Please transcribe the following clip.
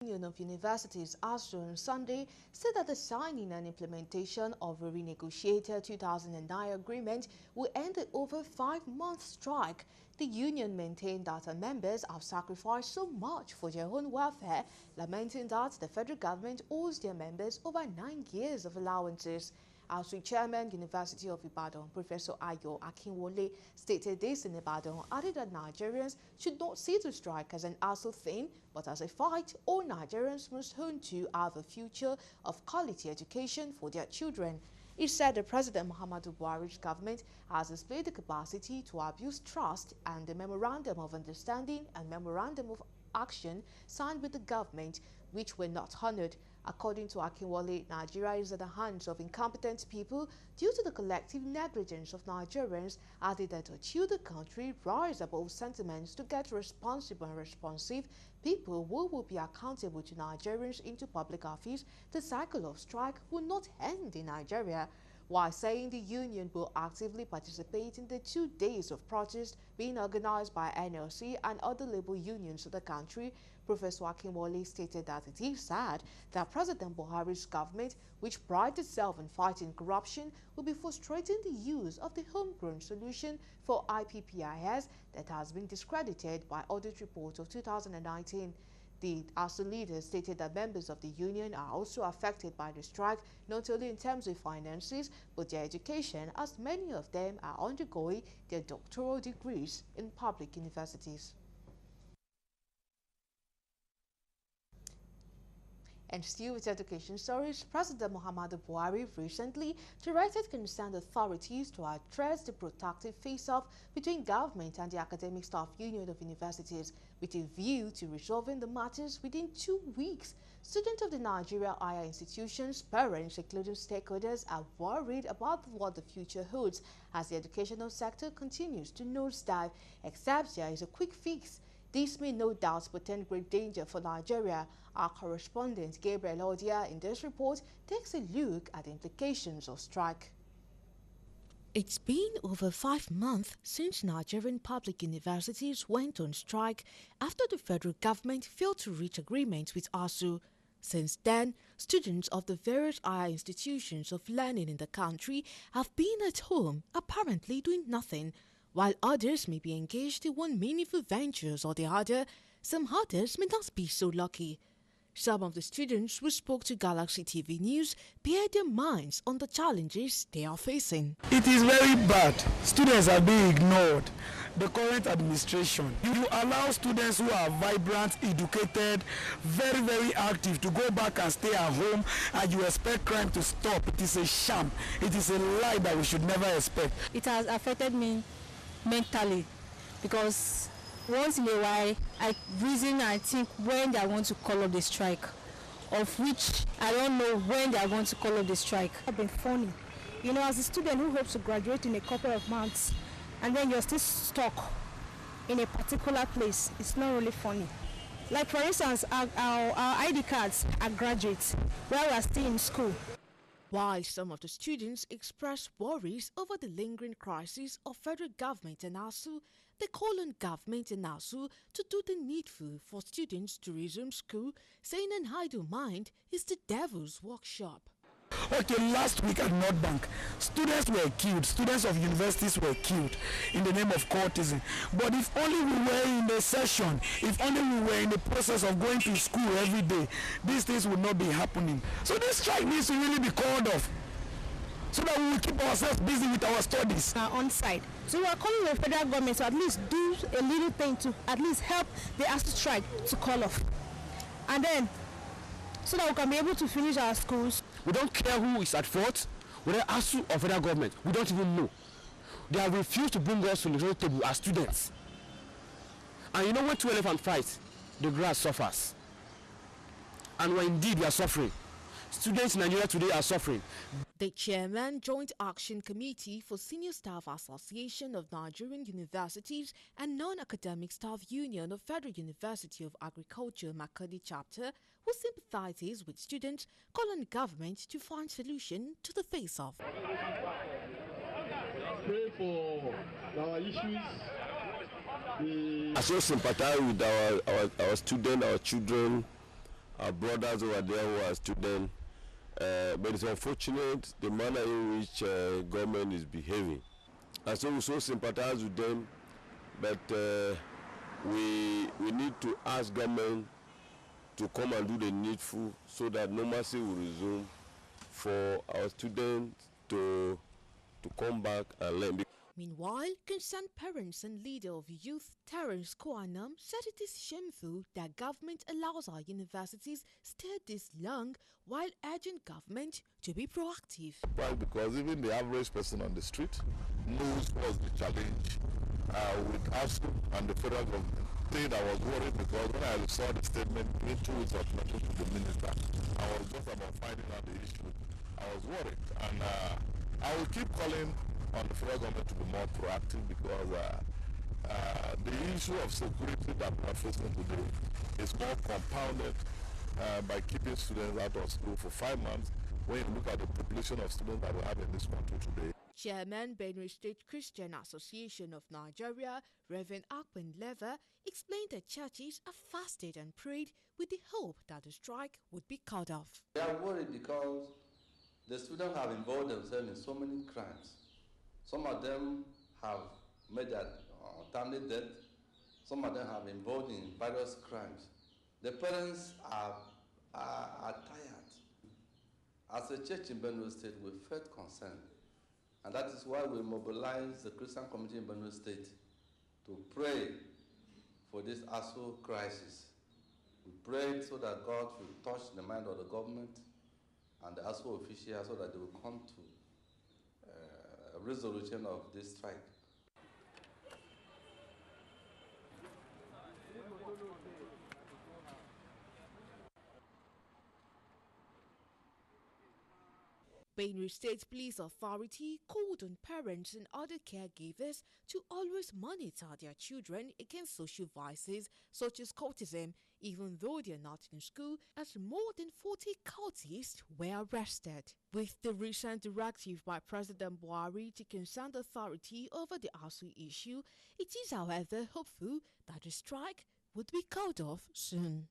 Union of Universities Asuu on Sunday said that the signing and implementation of a renegotiated 2009 agreement will end the over 5-month strike. The union maintained that her members have sacrificed so much for their own welfare, lamenting that the federal government owes their members over 9 years of allowances. Asuu Chairman, University of Ibadan, Professor Ayo Akinwole, stated this in Ibadan, added that Nigerians should not see the strike as an Asuu thing, but as a fight all Nigerians must hone to have a future of quality education for their children. He said that President Muhammadu Buhari's government has displayed the capacity to abuse trust, and the Memorandum of Understanding and Memorandum of Action signed with the government, which were not honored. According to Akinwole, Nigeria is at the hands of incompetent people due to the collective negligence of Nigerians, added that until the country rise above sentiments to get responsible and responsive people who will be accountable to Nigerians into public office, the cycle of strike will not end in Nigeria. While saying the union will actively participate in the 2 days of protest being organized by NLC and other labor unions of the country, Professor Akinwole stated that it is sad that President Buhari's government, which prides itself in fighting corruption, will be frustrating the use of the homegrown solution for IPPIS that has been discredited by audit report of 2019. The Asuu leaders stated that members of the union are also affected by the strike, not only in terms of finances, but their education, as many of them are undergoing their doctoral degrees in public universities. And still with education stories, President Muhammadu Buhari recently directed concerned authorities to address the protracted face-off between government and the Academic Staff Union of Universities, with a view to resolving the matters within 2 weeks. Students of the Nigeria higher institutions, parents, including stakeholders, are worried about what the future holds as the educational sector continues to nosedive, except there is a quick fix. This may no doubt portend great danger for Nigeria. Our correspondent Gabriel Odia in this report takes a look at the implications of strike. It's been over 5 months since Nigerian public universities went on strike after the federal government failed to reach agreement with Asuu. Since then, students of the various higher institutions of learning in the country have been at home, apparently doing nothing. While others may be engaged in one meaningful ventures or the other, some others may not be so lucky. Some of the students who spoke to Galaxy TV News bared their minds on the challenges they are facing. It is very bad. Students are being ignored. The current administration, you allow students who are vibrant, educated, very, very active to go back and stay at home, and you expect crime to stop. It is a sham. It is a lie that we should never expect. It has affected me mentally, because once in a while I reason and think when they are going to call up the strike, of which I don't know when they are going to call up the strike. It's been funny, you know, as a student who hopes to graduate in a couple of months and then you're still stuck in a particular place. It's not really funny. Like for instance, our ID cards are graduates while we are still in school. While some of the students expressed worries over the lingering crisis of federal government and Asuu, they call on government and Asuu to do the needful for students to resume school, saying an idle mind is the devil's workshop. Okay, last week at North Bank, students were killed, students of universities were killed in the name of courtesan. But if only we were in the session, if only we were in the process of going to school every day, these things would not be happening. So this strike needs to really be called off, so that we will keep ourselves busy with our studies. On side. So we are calling the federal government to at least do a little thing to at least help the Asuu strike to call off. And then, so that we can be able to finish our schools. We don't care who is at fault, whether Asuu or federal government. We don't even know. They have refused to bring us to the table as students. And you know, when two elephants fight, the grass suffers. And when indeed we are suffering. Students in Nigeria today are suffering. The chairman, Joint Action Committee for Senior Staff Association of Nigerian Universities and Non-Academic Staff Union of Federal University of Agriculture, Makurdi Chapter, who sympathizes with students, call on government to find solution to the face-off. Pray for our issues. I so sympathize with our students, our children, our brothers over there who are students. But it's unfortunate the manner in which government is behaving. And so we so sympathize with them, but we need to ask government to come and do the needful so that normalcy will resume for our students to come back and learn. Meanwhile, concerned parents and leader of youth Terence Kwanam said it is shameful that government allows our universities stay this long while urging government to be proactive. Why? Because even the average person on the street knows what's the challenge with Asuu and the federal government. I was worried because when I saw the statement in 2 weeks of notice to the minister, I was just about finding out the issue. I was worried, and I will keep calling on the federal government to be more proactive because the issue of security that we are facing today is more compounded by keeping students out of school for 5 months when you look at the population of students that we have in this country today. Chairman Benue State Christian Association of Nigeria, Reverend Akpen Lever, explained that churches have fasted and prayed with the hope that the strike would be cut off. They are worried because the students have involved themselves in so many crimes. Some of them have made their untimely death. Some of them have involved in various crimes. The parents are tired. As a church in Benue State, we felt concerned. And that is why we mobilized the Christian community in Benue State to pray for this Asuu crisis. We prayed so that God will touch the mind of the government and the Asuu officials so that they will come to a resolution of this strike. Benue State Police Authority called on parents and other caregivers to always monitor their children against social vices such as cultism, even though they are not in school, as more than 40 cultists were arrested. With the recent directive by President Buhari to concerned authority over the Asuu issue, it is, however, hopeful that the strike would be called off soon.